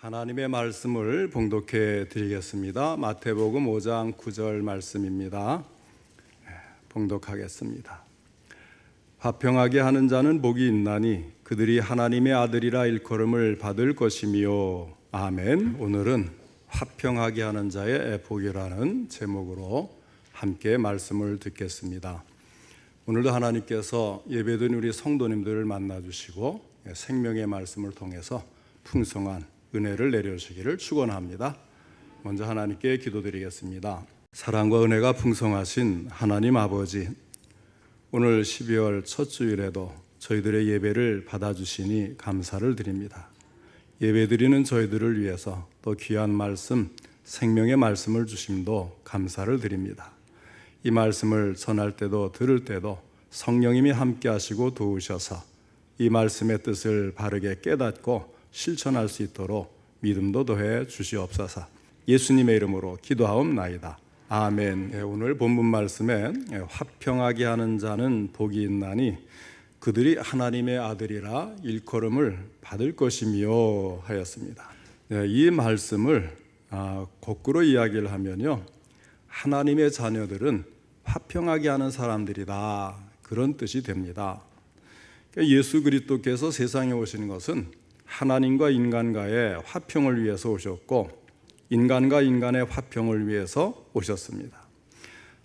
하나님의 말씀을 봉독해 드리겠습니다. 마태복음 5장 9절 말씀입니다. 봉독하겠습니다. 화평하게 하는 자는 복이 있나니 그들이 하나님의 아들이라 일컬음을 받을 것이며. 아멘. 오늘은 화평하게 하는 자의 복이라는 제목으로 함께 말씀을 듣겠습니다. 오늘도 하나님께서 예배드린 우리 성도님들을 만나주시고 생명의 말씀을 통해서 풍성한 은혜를 내려주시기를 축원합니다. 먼저 하나님께 기도드리겠습니다. 사랑과 은혜가 풍성하신 하나님 아버지, 오늘 12월 첫 주일에도 저희들의 예배를 받아주시니 감사를 드립니다. 예배드리는 저희들을 위해서 또 귀한 말씀, 생명의 말씀을 주심도 감사를 드립니다. 이 말씀을 전할 때도 들을 때도 성령님이 함께 하시고 도우셔서 이 말씀의 뜻을 바르게 깨닫고 실천할 수 있도록 믿음도 더해 주시옵소서. 예수님의 이름으로 기도하옵나이다. 아멘. 오늘 본문 말씀에 화평하게 하는 자는 복이 있나니 그들이 하나님의 아들이라 일컬음을 받을 것이며 하였습니다. 이 말씀을 거꾸로 이야기를 하면요, 하나님의 자녀들은 화평하게 하는 사람들이다, 그런 뜻이 됩니다. 예수 그리스도께서 세상에 오시는 것은 하나님과 인간과의 화평을 위해서 오셨고 인간과 인간의 화평을 위해서 오셨습니다.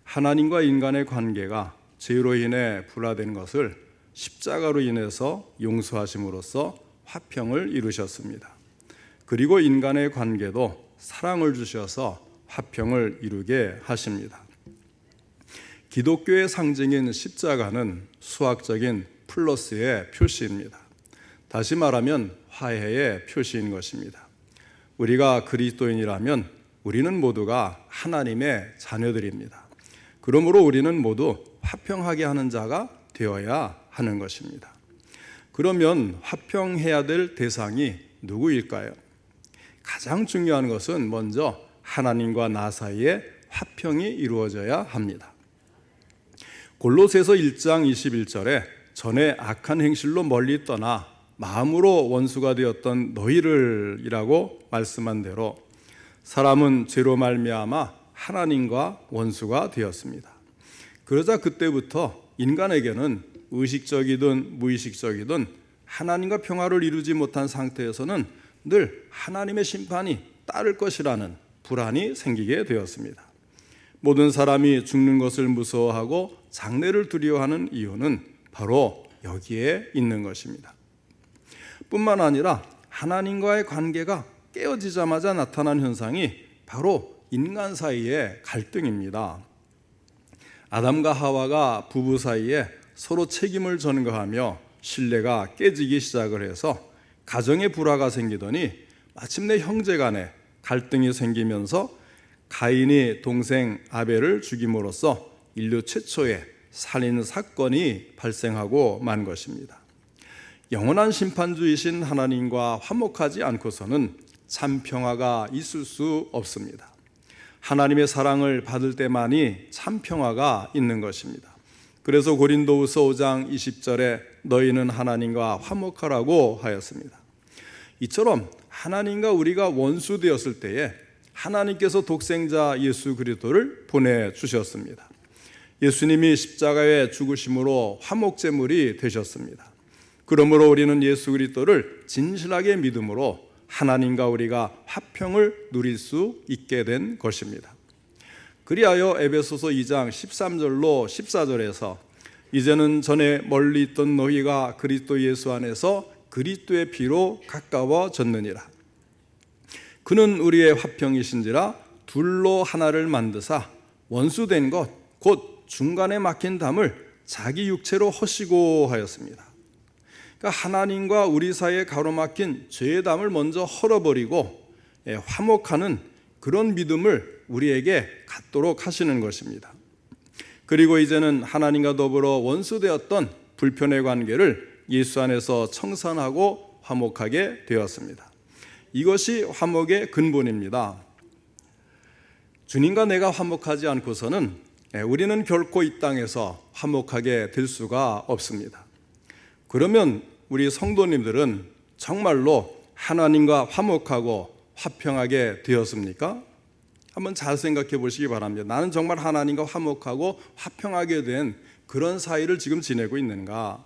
하나님과 인간의 관계가 죄로 인해 불화된 것을 십자가로 인해서 용서하심으로써 화평을 이루셨습니다. 그리고 인간의 관계도 사랑을 주셔서 화평을 이루게 하십니다. 기독교의 상징인 십자가는 수학적인 플러스의 표시입니다. 다시 말하면 화해의 표시인 것입니다. 우리가 그리스도인이라면 우리는 모두가 하나님의 자녀들입니다. 그러므로 우리는 모두 화평하게 하는 자가 되어야 하는 것입니다. 그러면 화평해야 될 대상이 누구일까요? 가장 중요한 것은 먼저 하나님과 나 사이에 화평이 이루어져야 합니다. 골로새서 1장 21절에 전에 악한 행실로 멀리 떠나 마음으로 원수가 되었던 너희를 이라고 말씀한 대로 사람은 죄로 말미암아 하나님과 원수가 되었습니다. 그러자 그때부터 인간에게는 의식적이든 무의식적이든 하나님과 평화를 이루지 못한 상태에서는 늘 하나님의 심판이 따를 것이라는 불안이 생기게 되었습니다. 모든 사람이 죽는 것을 무서워하고 장례를 두려워하는 이유는 바로 여기에 있는 것입니다. 뿐만 아니라 하나님과의 관계가 깨어지자마자 나타난 현상이 바로 인간 사이의 갈등입니다. 아담과 하와가 부부 사이에 서로 책임을 전가하며 신뢰가 깨지기 시작을 해서 가정에 불화가 생기더니 마침내 형제 간에 갈등이 생기면서 가인이 동생 아벨을 죽임으로써 인류 최초의 살인 사건이 발생하고 만 것입니다. 영원한 심판주이신 하나님과 화목하지 않고서는 참 평화가 있을 수 없습니다. 하나님의 사랑을 받을 때만이 참 평화가 있는 것입니다. 그래서 고린도후서 5장 20절에 너희는 하나님과 화목하라고 하였습니다. 이처럼 하나님과 우리가 원수 되었을 때에 하나님께서 독생자 예수 그리스도를 보내주셨습니다. 예수님이 십자가에 죽으심으로 화목제물이 되셨습니다. 그러므로 우리는 예수 그리스도를 진실하게 믿음으로 하나님과 우리가 화평을 누릴 수 있게 된 것입니다. 그리하여 에베소서 2장 13절로 14절에서 이제는 전에 멀리 있던 너희가 그리스도 예수 안에서 그리스도의 피로 가까워졌느니라. 그는 우리의 화평이신지라 둘로 하나를 만드사 원수된 것 곧 중간에 막힌 담을 자기 육체로 허시고 하였습니다. 그러니까 하나님과 우리 사이에 가로막힌 죄의 담을 먼저 헐어버리고 화목하는 그런 믿음을 우리에게 갖도록 하시는 것입니다. 그리고 이제는 하나님과 더불어 원수되었던 불편의 관계를 예수 안에서 청산하고 화목하게 되었습니다. 이것이 화목의 근본입니다. 주님과 내가 화목하지 않고서는 우리는 결코 이 땅에서 화목하게 될 수가 없습니다. 그러면 우리 성도님들은 정말로 하나님과 화목하고 화평하게 되었습니까? 한번 잘 생각해 보시기 바랍니다. 나는 정말 하나님과 화목하고 화평하게 된 그런 사이를 지금 지내고 있는가?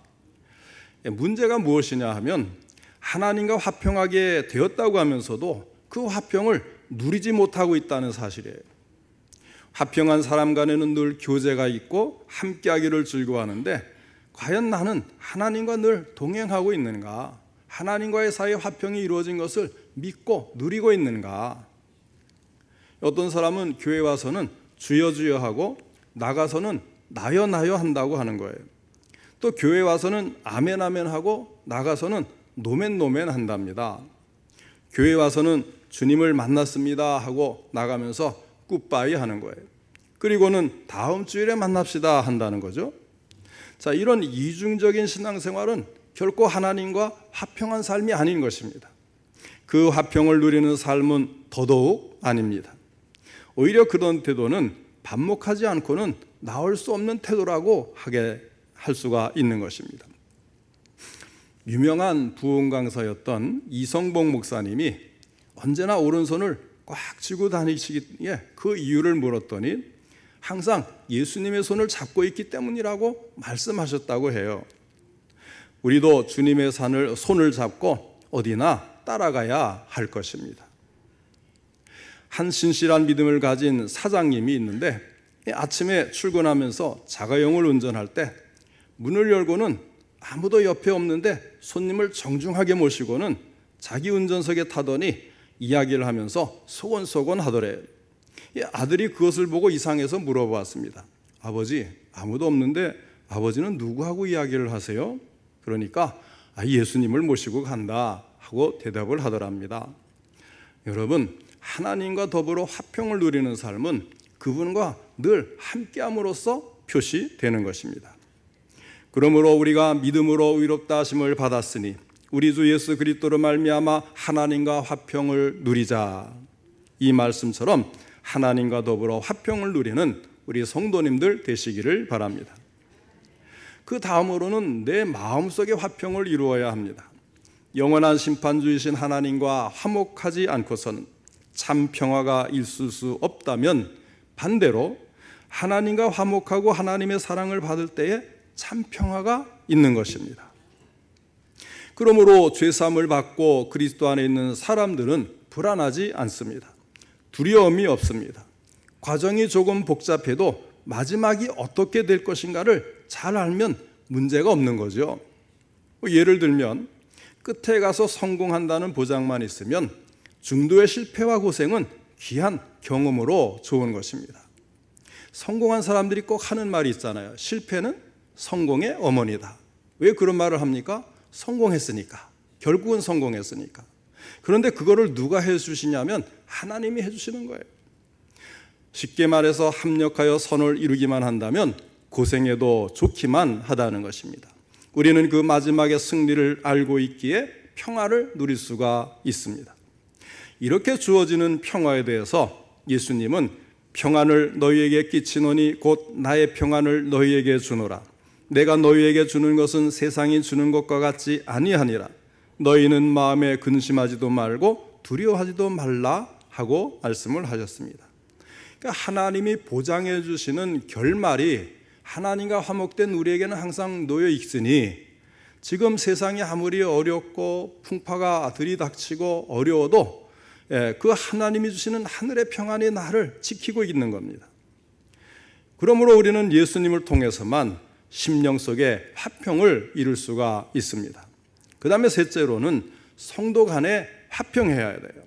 문제가 무엇이냐 하면 하나님과 화평하게 되었다고 하면서도 그 화평을 누리지 못하고 있다는 사실이에요. 화평한 사람 간에는 늘 교제가 있고 함께하기를 즐거워하는데 과연 나는 하나님과 늘 동행하고 있는가? 하나님과의 사이에 화평이 이루어진 것을 믿고 누리고 있는가? 어떤 사람은 교회 와서는 주여 주여 하고 나가서는 나여 나여 한다고 하는 거예요. 또 교회 와서는 아멘 아멘 하고 나가서는 노멘 노멘 한답니다. 교회 와서는 주님을 만났습니다 하고 나가면서 굿바이 하는 거예요. 그리고는 다음 주일에 만납시다 한다는 거죠. 자, 이런 이중적인 신앙생활은 결코 하나님과 화평한 삶이 아닌 것입니다. 그 화평을 누리는 삶은 더더욱 아닙니다. 오히려 그런 태도는 반목하지 않고는 나올 수 없는 태도라고 할 수가 있는 것입니다. 유명한 부흥 강사였던 이성복 목사님이 언제나 오른손을 꽉 쥐고 다니시기에 그 이유를 물었더니 항상 예수님의 손을 잡고 있기 때문이라고 말씀하셨다고 해요. 우리도 주님의 손을 잡고 어디나 따라가야 할 것입니다. 한 신실한 믿음을 가진 사장님이 있는데 아침에 출근하면서 자가용을 운전할 때 문을 열고는 아무도 옆에 없는데 손님을 정중하게 모시고는 자기 운전석에 타더니 이야기를 하면서 소곤소곤 하더래요. 아들이 그것을 보고 이상해서 물어보았습니다. 아버지, 아무도 없는데 아버지는 누구하고 이야기를 하세요? 그러니까 예수님을 모시고 간다 하고 대답을 하더랍니다. 여러분, 하나님과 더불어 화평을 누리는 삶은 그분과 늘 함께함으로써 표시되는 것입니다. 그러므로 우리가 믿음으로 의롭다 하심을 받았으니 우리 주 예수 그리스도로 말미암아 하나님과 화평을 누리자. 이 말씀처럼 하나님과 더불어 화평을 누리는 우리 성도님들 되시기를 바랍니다. 그 다음으로는 내 마음속의 화평을 이루어야 합니다. 영원한 심판주이신 하나님과 화목하지 않고서는 참 평화가 있을 수 없다면 반대로 하나님과 화목하고 하나님의 사랑을 받을 때에 참 평화가 있는 것입니다. 그러므로 죄사함을 받고 그리스도 안에 있는 사람들은 불안하지 않습니다. 두려움이 없습니다. 과정이 조금 복잡해도 마지막이 어떻게 될 것인가를 잘 알면 문제가 없는 거죠. 예를 들면 끝에 가서 성공한다는 보장만 있으면 중도의 실패와 고생은 귀한 경험으로 좋은 것입니다. 성공한 사람들이 꼭 하는 말이 있잖아요. 실패는 성공의 어머니다. 왜 그런 말을 합니까? 성공했으니까. 결국은 성공했으니까. 그런데 그거를 누가 해주시냐면 하나님이 해주시는 거예요. 쉽게 말해서 합력하여 선을 이루기만 한다면 고생해도 좋기만 하다는 것입니다. 우리는 그 마지막의 승리를 알고 있기에 평화를 누릴 수가 있습니다. 이렇게 주어지는 평화에 대해서 예수님은 평안을 너희에게 끼치노니 곧 나의 평안을 너희에게 주노라. 내가 너희에게 주는 것은 세상이 주는 것과 같지 아니하니라. 너희는 마음에 근심하지도 말고 두려워하지도 말라 하고 말씀을 하셨습니다. 그러니까 하나님이 보장해 주시는 결말이 하나님과 화목된 우리에게는 항상 놓여 있으니 지금 세상이 아무리 어렵고 풍파가 들이닥치고 어려워도 그 하나님이 주시는 하늘의 평안이 나를 지키고 있는 겁니다. 그러므로 우리는 예수님을 통해서만 심령 속에 화평을 이룰 수가 있습니다. 그 다음에 셋째로는 성도 간에 화평해야 돼요.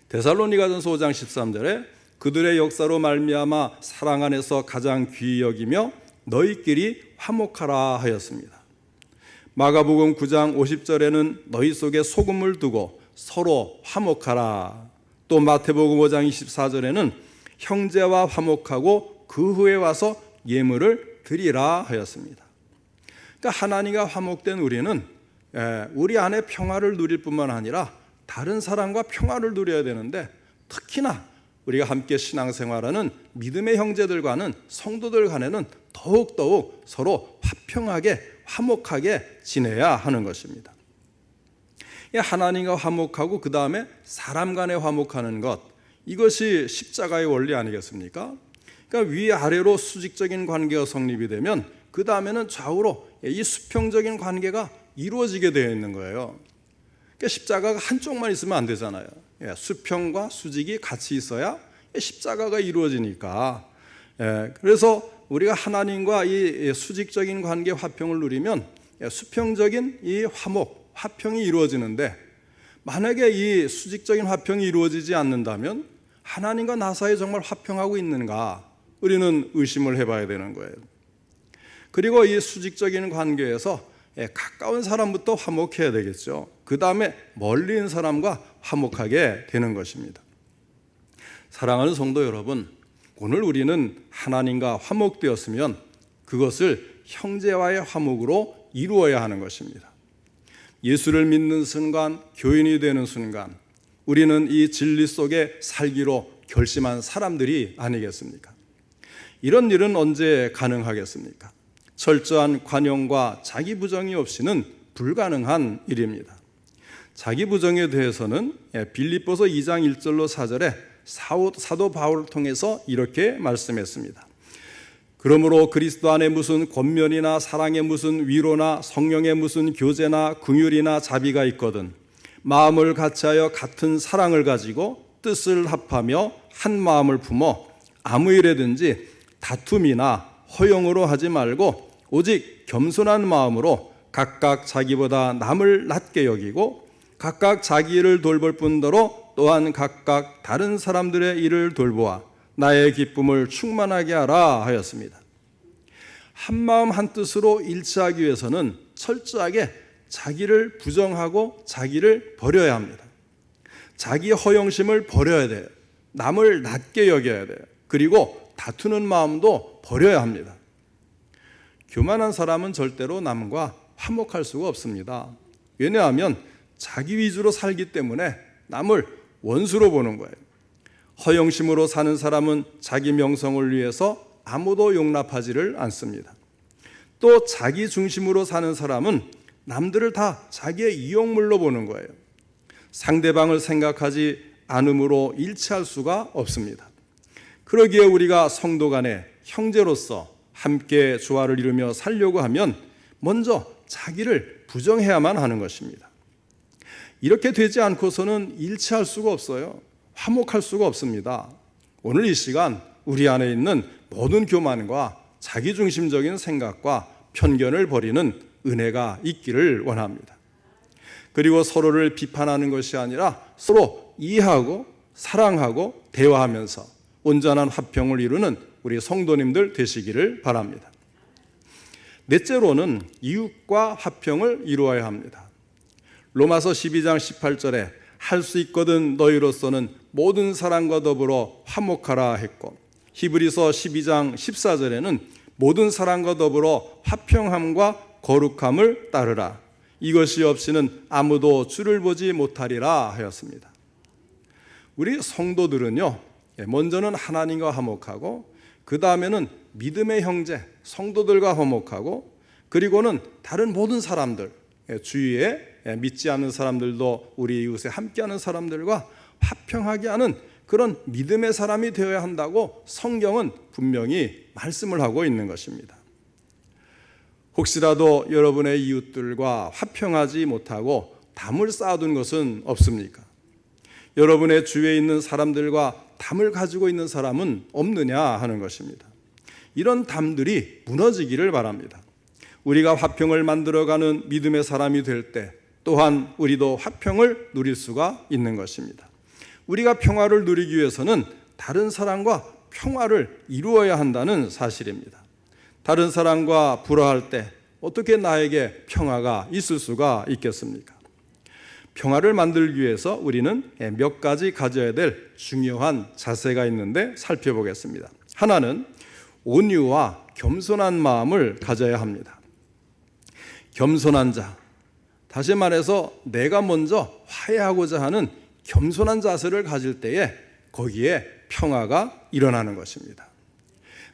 데살로니가전서 5장 13절에 그들의 역사로 말미암아 사랑 안에서 가장 귀히 여기며 너희끼리 화목하라 하였습니다. 마가복음 9장 50절에는 너희 속에 소금을 두고 서로 화목하라. 또 마태복음 5장 24절에는 형제와 화목하고 그 후에 와서 예물을 드리라 하였습니다. 그러니까 하나님과 화목된 우리는 우리 안에 평화를 누릴 뿐만 아니라 다른 사람과 평화를 누려야 되는데 특히나 우리가 함께 신앙생활하는 믿음의 형제들과는 성도들 간에는 더욱더욱 서로 화평하게 화목하게 지내야 하는 것입니다. 하나님과 화목하고 그 다음에 사람 간에 화목하는 것, 이것이 십자가의 원리 아니겠습니까? 그러니까 위아래로 수직적인 관계가 성립이 되면 그 다음에는 좌우로 이 수평적인 관계가 이루어지게 되어 있는 거예요. 그러니까 십자가가 한쪽만 있으면 안 되잖아요. 수평과 수직이 같이 있어야 십자가가 이루어지니까. 그래서 우리가 하나님과 이 수직적인 관계 화평을 누리면 수평적인 이 화평이 이루어지는데, 만약에 이 수직적인 화평이 이루어지지 않는다면 하나님과 나 사이에 정말 화평하고 있는가, 우리는 의심을 해봐야 되는 거예요. 그리고 이 수직적인 관계에서 가까운 사람부터 화목해야 되겠죠. 그 다음에 멀리 있는 사람과 화목하게 되는 것입니다. 사랑하는 성도 여러분, 오늘 우리는 하나님과 화목되었으면 그것을 형제와의 화목으로 이루어야 하는 것입니다. 예수를 믿는 순간, 교인이 되는 순간, 우리는 이 진리 속에 살기로 결심한 사람들이 아니겠습니까? 이런 일은 언제 가능하겠습니까? 철저한 관용과 자기 부정이 없이는 불가능한 일입니다. 자기 부정에 대해서는 빌립보서 2장 1절로 4절에 사도 바울을 통해서 이렇게 말씀했습니다. 그러므로 그리스도 안에 무슨 권면이나 사랑에 무슨 위로나 성령에 무슨 교제나 긍휼이나 자비가 있거든 마음을 같이하여 같은 사랑을 가지고 뜻을 합하며 한 마음을 품어 아무 일에든지 다툼이나 허용으로 하지 말고 오직 겸손한 마음으로 각각 자기보다 남을 낮게 여기고 각각 자기 일을 돌볼 뿐더러 또한 각각 다른 사람들의 일을 돌보아 나의 기쁨을 충만하게 하라 하였습니다. 한마음 한뜻으로 일치하기 위해서는 철저하게 자기를 부정하고 자기를 버려야 합니다. 자기 허영심을 버려야 돼요. 남을 낮게 여겨야 돼요. 그리고 다투는 마음도 버려야 합니다. 교만한 사람은 절대로 남과 화목할 수가 없습니다. 왜냐하면 자기 위주로 살기 때문에 남을 원수로 보는 거예요. 허영심으로 사는 사람은 자기 명성을 위해서 아무도 용납하지를 않습니다. 또 자기 중심으로 사는 사람은 남들을 다 자기의 이용물로 보는 거예요. 상대방을 생각하지 않음으로 일치할 수가 없습니다. 그러기에 우리가 성도 간에 형제로서 함께 조화를 이루며 살려고 하면 먼저 자기를 부정해야만 하는 것입니다. 이렇게 되지 않고서는 일치할 수가 없어요. 화목할 수가 없습니다. 오늘 이 시간 우리 안에 있는 모든 교만과 자기중심적인 생각과 편견을 버리는 은혜가 있기를 원합니다. 그리고 서로를 비판하는 것이 아니라 서로 이해하고 사랑하고 대화하면서 온전한 화평을 이루는 우리 성도님들 되시기를 바랍니다. 넷째로는 이웃과 화평을 이루어야 합니다. 로마서 12장 18절에 할 수 있거든 너희로서는 모든 사람과 더불어 화목하라 했고, 히브리서 12장 14절에는 모든 사람과 더불어 화평함과 거룩함을 따르라. 이것이 없이는 아무도 주를 보지 못하리라 하였습니다. 우리 성도들은요, 먼저는 하나님과 화목하고 그 다음에는 믿음의 형제, 성도들과 화목하고 그리고는 다른 모든 사람들, 주위에 믿지 않는 사람들도 우리 이웃에 함께하는 사람들과 화평하게 하는 그런 믿음의 사람이 되어야 한다고 성경은 분명히 말씀을 하고 있는 것입니다. 혹시라도 여러분의 이웃들과 화평하지 못하고 담을 쌓아둔 것은 없습니까? 여러분의 주위에 있는 사람들과 담을 가지고 있는 사람은 없느냐 하는 것입니다. 이런 담들이 무너지기를 바랍니다. 우리가 화평을 만들어가는 믿음의 사람이 될 때 또한 우리도 화평을 누릴 수가 있는 것입니다. 우리가 평화를 누리기 위해서는 다른 사람과 평화를 이루어야 한다는 사실입니다. 다른 사람과 불화할 때 어떻게 나에게 평화가 있을 수가 있겠습니까? 평화를 만들기 위해서 우리는 몇 가지 가져야 될 중요한 자세가 있는데 살펴보겠습니다. 하나는 온유와 겸손한 마음을 가져야 합니다. 겸손한 자, 다시 말해서 내가 먼저 화해하고자 하는 겸손한 자세를 가질 때에 거기에 평화가 일어나는 것입니다.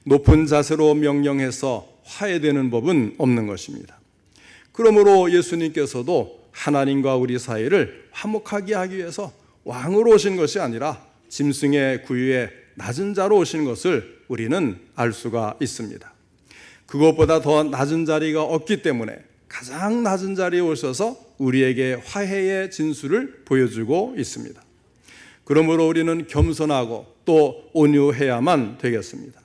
높은 자세로 명령해서 화해되는 법은 없는 것입니다. 그러므로 예수님께서도 하나님과 우리 사이를 화목하게 하기 위해서 왕으로 오신 것이 아니라 짐승의 구유에 낮은 자로 오신 것을 우리는 알 수가 있습니다. 그것보다 더 낮은 자리가 없기 때문에 가장 낮은 자리에 오셔서 우리에게 화해의 진수를 보여주고 있습니다. 그러므로 우리는 겸손하고 또 온유해야만 되겠습니다.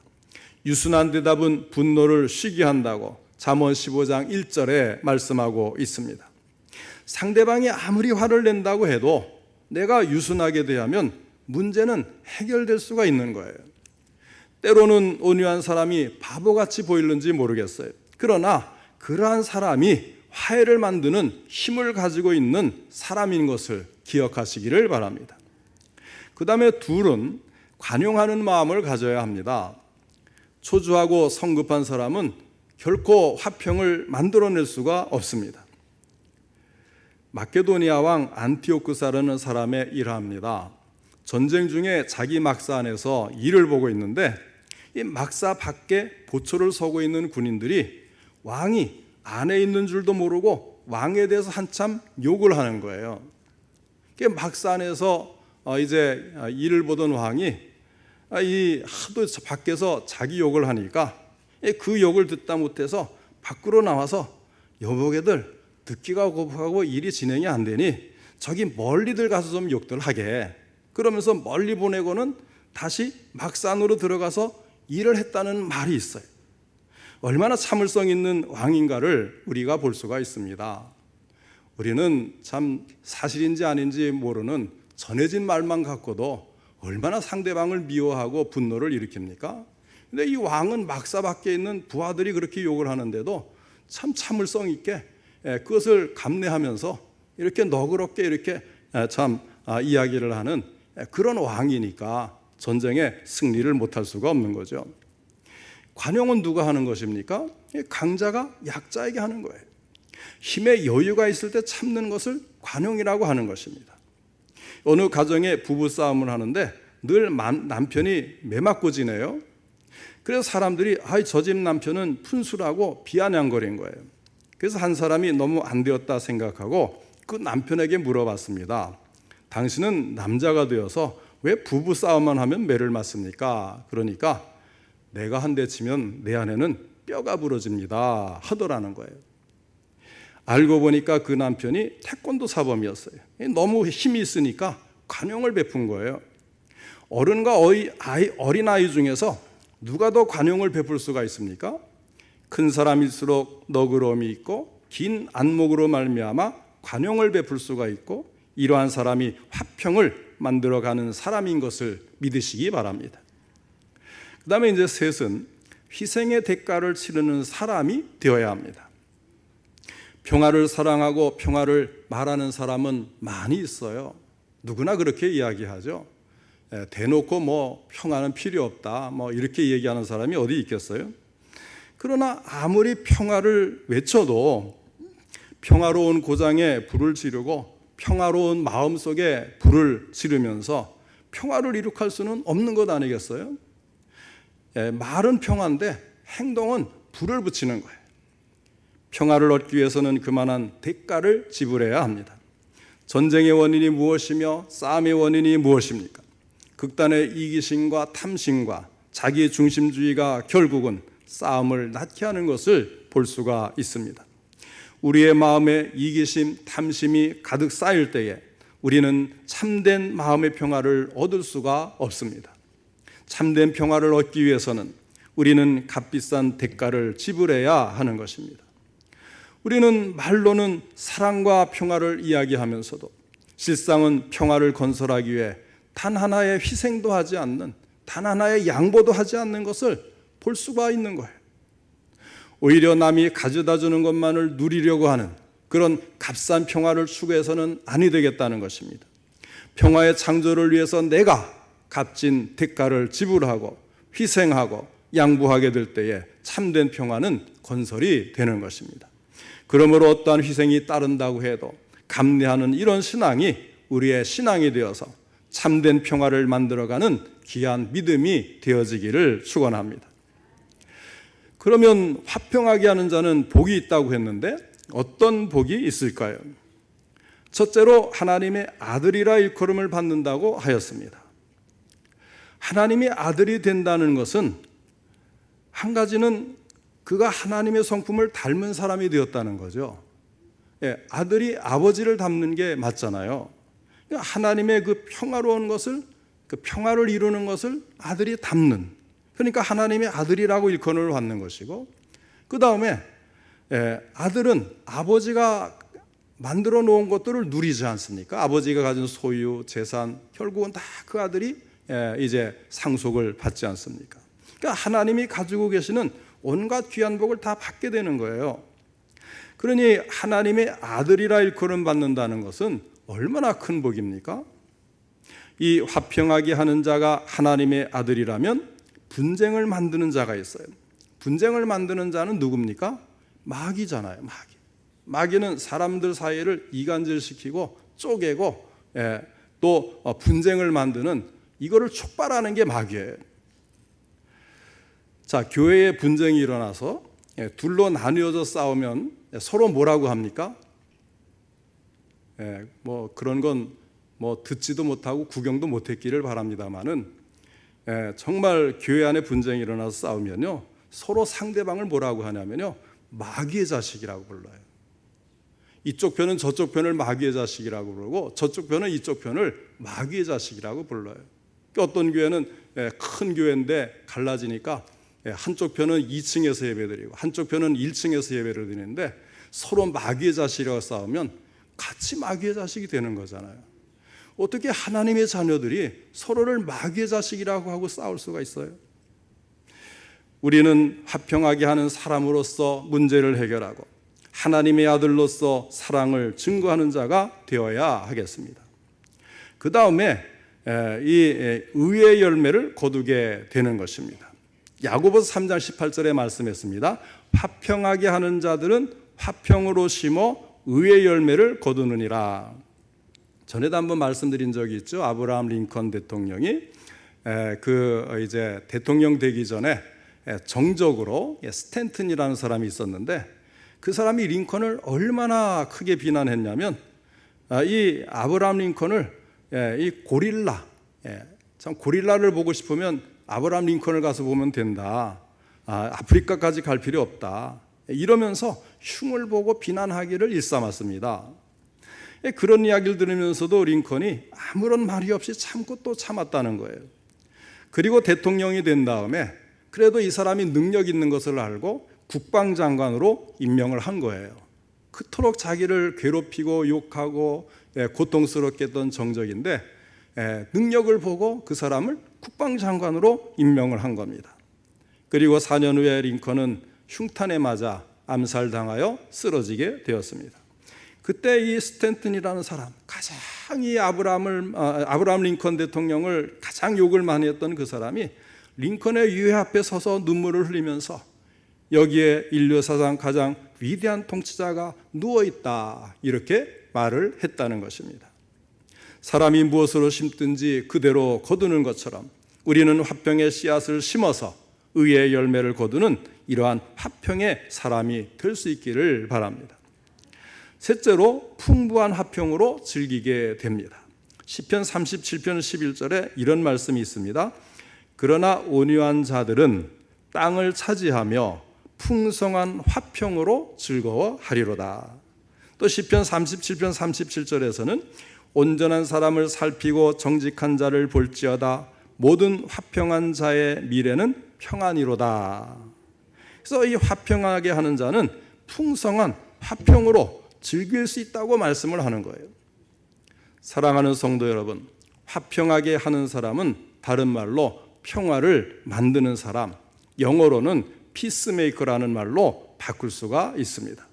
유순한 대답은 분노를 쉬게 한다고 잠언 15장 1절에 말씀하고 있습니다. 상대방이 아무리 화를 낸다고 해도 내가 유순하게 대하면 문제는 해결될 수가 있는 거예요. 때로는 온유한 사람이 바보같이 보이는지 모르겠어요. 그러나 그러한 사람이 화해를 만드는 힘을 가지고 있는 사람인 것을 기억하시기를 바랍니다. 그 다음에 둘은 관용하는 마음을 가져야 합니다. 초조하고 성급한 사람은 결코 화평을 만들어낼 수가 없습니다. 마케도니아 왕 안티오쿠스라는 사람의 일화입니다. 전쟁 중에 자기 막사 안에서 일을 보고 있는데 이 막사 밖에 보초를 서고 있는 군인들이 왕이 안에 있는 줄도 모르고 왕에 대해서 한참 욕을 하는 거예요. 막사 안에서 이제 일을 보던 왕이 이 하도 밖에서 자기 욕을 하니까 그 욕을 듣다 못해서 밖으로 나와서 여보게들 듣기가 고프고 일이 진행이 안 되니 저기 멀리들 가서 좀 욕들 하게, 그러면서 멀리 보내고는 다시 막사 안으로 들어가서 일을 했다는 말이 있어요. 얼마나 참을성 있는 왕인가를 우리가 볼 수가 있습니다. 우리는 참 사실인지 아닌지 모르는 전해진 말만 갖고도 얼마나 상대방을 미워하고 분노를 일으킵니까? 근데 이 왕은 막사 밖에 있는 부하들이 그렇게 욕을 하는데도 참 참을성 있게 그것을 감내하면서 이렇게 너그럽게 이렇게 참 이야기를 하는 그런 왕이니까 전쟁에 승리를 못할 수가 없는 거죠. 관용은 누가 하는 것입니까? 강자가 약자에게 하는 거예요. 힘에 여유가 있을 때 참는 것을 관용이라고 하는 것입니다. 어느 가정에 부부싸움을 하는데 늘 남편이 매맞고 지내요. 그래서 사람들이 저 집 남편은 푼수라고 비아냥거린 거예요. 그래서 한 사람이 너무 안 되었다 생각하고 그 남편에게 물어봤습니다. 당신은 남자가 되어서 왜 부부싸움만 하면 매를 맞습니까? 그러니까 내가 한 대 치면 내 아내는 뼈가 부러집니다 하더라는 거예요. 알고 보니까 그 남편이 태권도 사범이었어요. 너무 힘이 있으니까 관용을 베푼 거예요. 어른과 어린아이 중에서 누가 더 관용을 베풀 수가 있습니까? 큰 사람일수록 너그러움이 있고 긴 안목으로 말미암아 관용을 베풀 수가 있고 이러한 사람이 화평을 만들어가는 사람인 것을 믿으시기 바랍니다. 그 다음에 이제 셋은 희생의 대가를 치르는 사람이 되어야 합니다. 평화를 사랑하고 평화를 말하는 사람은 많이 있어요. 누구나 그렇게 이야기하죠. 대놓고 평화는 필요 없다 이렇게 얘기하는 사람이 어디 있겠어요? 그러나 아무리 평화를 외쳐도 평화로운 고장에 불을 지르고 평화로운 마음속에 불을 지르면서 평화를 이룩할 수는 없는 것 아니겠어요? 말은 평화인데 행동은 불을 붙이는 거예요. 평화를 얻기 위해서는 그만한 대가를 지불해야 합니다. 전쟁의 원인이 무엇이며 싸움의 원인이 무엇입니까? 극단의 이기심과 탐심과 자기 중심주의가 결국은 싸움을 낳게 하는 것을 볼 수가 있습니다. 우리의 마음에 이기심, 탐심이 가득 쌓일 때에 우리는 참된 마음의 평화를 얻을 수가 없습니다. 참된 평화를 얻기 위해서는 우리는 값비싼 대가를 지불해야 하는 것입니다. 우리는 말로는 사랑과 평화를 이야기하면서도 실상은 평화를 건설하기 위해 단 하나의 희생도 하지 않는, 단 하나의 양보도 하지 않는 것을 볼 수가 있는 거예요. 오히려 남이 가져다 주는 것만을 누리려고 하는 그런 값싼 평화를 추구해서는 아니 되겠다는 것입니다. 평화의 창조를 위해서 내가 값진 대가를 지불하고 희생하고 양보하게 될 때에 참된 평화는 건설이 되는 것입니다. 그러므로 어떠한 희생이 따른다고 해도 감내하는 이런 신앙이 우리의 신앙이 되어서 참된 평화를 만들어가는 귀한 믿음이 되어지기를 축원합니다. 그러면 화평하게 하는 자는 복이 있다고 했는데 어떤 복이 있을까요? 첫째로 하나님의 아들이라 일컬음을 받는다고 하였습니다. 하나님의 아들이 된다는 것은 한 가지는 그가 하나님의 성품을 닮은 사람이 되었다는 거죠. 아들이 아버지를 닮는 게 맞잖아요. 하나님의 그 평화로운 것을, 그 평화를 이루는 것을 아들이 닮는, 그러니까 하나님의 아들이라고 일컬음을 받는 것이고, 그 다음에 아들은 아버지가 만들어 놓은 것들을 누리지 않습니까? 아버지가 가진 소유, 재산, 결국은 다 그 아들이 이제 상속을 받지 않습니까? 그러니까 하나님이 가지고 계시는 온갖 귀한 복을 다 받게 되는 거예요. 그러니 하나님의 아들이라 일컬음 받는다는 것은 얼마나 큰 복입니까? 이 화평하게 하는 자가 하나님의 아들이라면 분쟁을 만드는 자가 있어요. 분쟁을 만드는 자는 누굽니까? 마귀잖아요. 마귀는 사람들 사이를 이간질시키고 쪼개고 또 분쟁을 만드는, 이거를 촉발하는 게 마귀예요. 자, 교회에 분쟁이 일어나서 둘로 나뉘어져 싸우면 서로 뭐라고 합니까? 뭐 그런 건 뭐 듣지도 못하고 구경도 못했기를 바랍니다만은, 정말 교회 안에 분쟁이 일어나서 싸우면요, 서로 상대방을 뭐라고 하냐면요, 마귀의 자식이라고 불러요. 이쪽 편은 저쪽 편을 마귀의 자식이라고 부르고, 저쪽 편은 이쪽 편을 마귀의 자식이라고 불러요. 어떤 교회는 큰 교회인데 갈라지니까 한쪽 편은 2층에서 예배드리고 한쪽 편은 1층에서 예배를 드리는데, 서로 마귀의 자식이라고 싸우면 같이 마귀의 자식이 되는 거잖아요. 어떻게 하나님의 자녀들이 서로를 마귀의 자식이라고 하고 싸울 수가 있어요? 우리는 화평하게 하는 사람으로서 문제를 해결하고 하나님의 아들로서 사랑을 증거하는 자가 되어야 하겠습니다. 그 다음에 이 의의 열매를 거두게 되는 것입니다. 야고보서 3장 18절에 말씀했습니다. 화평하게 하는 자들은 화평으로 심어 의의 열매를 거두느니라. 전에도 한번 말씀드린 적이 있죠. 아브라함 링컨 대통령이 이제 대통령 되기 전에 정적으로 스탠튼이라는 사람이 있었는데, 그 사람이 링컨을 얼마나 크게 비난했냐면, 이 아브라함 링컨을 이 고릴라, 참 고릴라를 보고 싶으면 아브라함 링컨을 가서 보면 된다. 아프리카까지 갈 필요 없다. 이러면서 흉을 보고 비난하기를 일삼았습니다. 그런 이야기를 들으면서도 링컨이 아무런 말이 없이 참고 또 참았다는 거예요. 그리고 대통령이 된 다음에 그래도 이 사람이 능력 있는 것을 알고 국방장관으로 임명을 한 거예요. 그토록 자기를 괴롭히고 욕하고 고통스럽게 했던 정적인데, 능력을 보고 그 사람을 국방장관으로 임명을 한 겁니다. 그리고 4년 후에 링컨은 흉탄에 맞아 암살당하여 쓰러지게 되었습니다. 그때 이 스탠튼이라는 사람, 가장 이 아브라함 링컨 대통령을 가장 욕을 많이 했던 그 사람이 링컨의 유해 앞에 서서 눈물을 흘리면서 여기에 인류 사상 가장 위대한 통치자가 누워있다, 이렇게 말을 했다는 것입니다. 사람이 무엇으로 심든지 그대로 거두는 것처럼 우리는 화평의 씨앗을 심어서 의의 열매를 거두는 이러한 화평의 사람이 될 수 있기를 바랍니다. 셋째로 풍부한 화평으로 즐기게 됩니다. 시편 37편 11절에 이런 말씀이 있습니다. 그러나 온유한 자들은 땅을 차지하며 풍성한 화평으로 즐거워하리로다. 또 시편 37편 37절에서는 온전한 사람을 살피고 정직한 자를 볼지어다 모든 화평한 자의 미래는 평안이로다. 그래서 이 화평하게 하는 자는 풍성한 화평으로 즐길 수 있다고 말씀을 하는 거예요. 사랑하는 성도 여러분, 화평하게 하는 사람은 다른 말로 평화를 만드는 사람, 영어로는 피스메이커라는 말로 바꿀 수가 있습니다.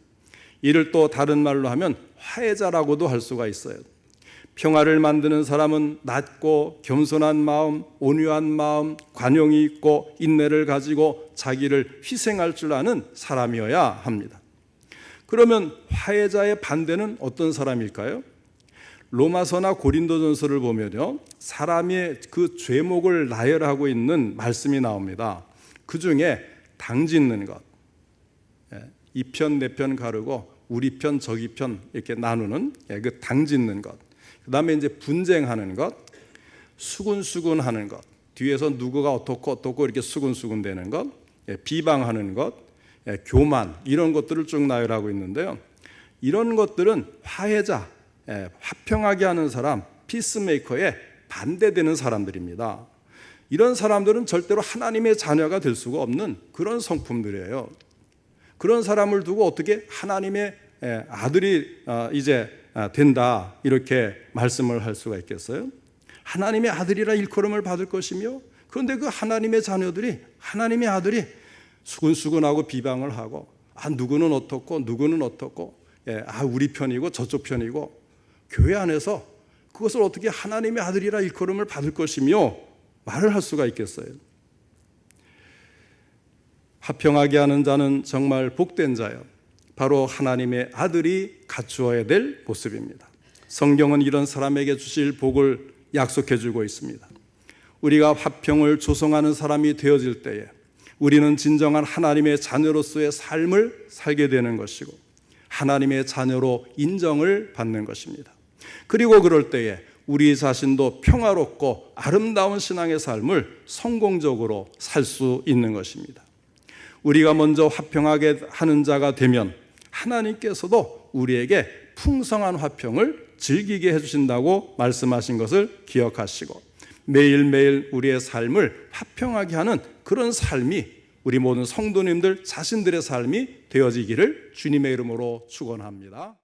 이를 또 다른 말로 하면 화해자라고도 할 수가 있어요. 평화를 만드는 사람은 낮고 겸손한 마음, 온유한 마음, 관용이 있고 인내를 가지고 자기를 희생할 줄 아는 사람이어야 합니다. 그러면 화해자의 반대는 어떤 사람일까요? 로마서나 고린도전서를 보면요, 사람의 그 죄목을 나열하고 있는 말씀이 나옵니다. 그 중에 당 짓는 것, 이 편 내 편 가르고 우리 편 저기 편 이렇게 나누는 그 당짓는 것, 그다음에 이제 분쟁하는 것, 수군수군하는 것, 뒤에서 누구가 어떻고 이렇게 수군수군되는 것, 비방하는 것, 교만, 이런 것들을 쭉 나열하고 있는데요. 이런 것들은 화해자, 화평하게 하는 사람, 피스메이커에 반대되는 사람들입니다. 이런 사람들은 절대로 하나님의 자녀가 될 수가 없는 그런 성품들이에요. 그런 사람을 두고 어떻게 하나님의 아들이 이제 된다 이렇게 말씀을 할 수가 있겠어요? 하나님의 아들이라 일컬음을 받을 것이며, 그런데 그 하나님의 자녀들이, 하나님의 아들이 수근수근하고 비방을 하고, 누구는 어떻고 누구는 어떻고, 우리 편이고 저쪽 편이고, 교회 안에서 그것을 어떻게 하나님의 아들이라 일컬음을 받을 것이며 말을 할 수가 있겠어요? 화평하게 하는 자는 정말 복된 자요, 바로 하나님의 아들이 갖추어야 될 모습입니다. 성경은 이런 사람에게 주실 복을 약속해 주고 있습니다. 우리가 화평을 조성하는 사람이 되어질 때에 우리는 진정한 하나님의 자녀로서의 삶을 살게 되는 것이고, 하나님의 자녀로 인정을 받는 것입니다. 그리고 그럴 때에 우리 자신도 평화롭고 아름다운 신앙의 삶을 성공적으로 살 수 있는 것입니다. 우리가 먼저 화평하게 하는 자가 되면 하나님께서도 우리에게 풍성한 화평을 즐기게 해주신다고 말씀하신 것을 기억하시고, 매일매일 우리의 삶을 화평하게 하는 그런 삶이 우리 모든 성도님들 자신들의 삶이 되어지기를 주님의 이름으로 축원합니다.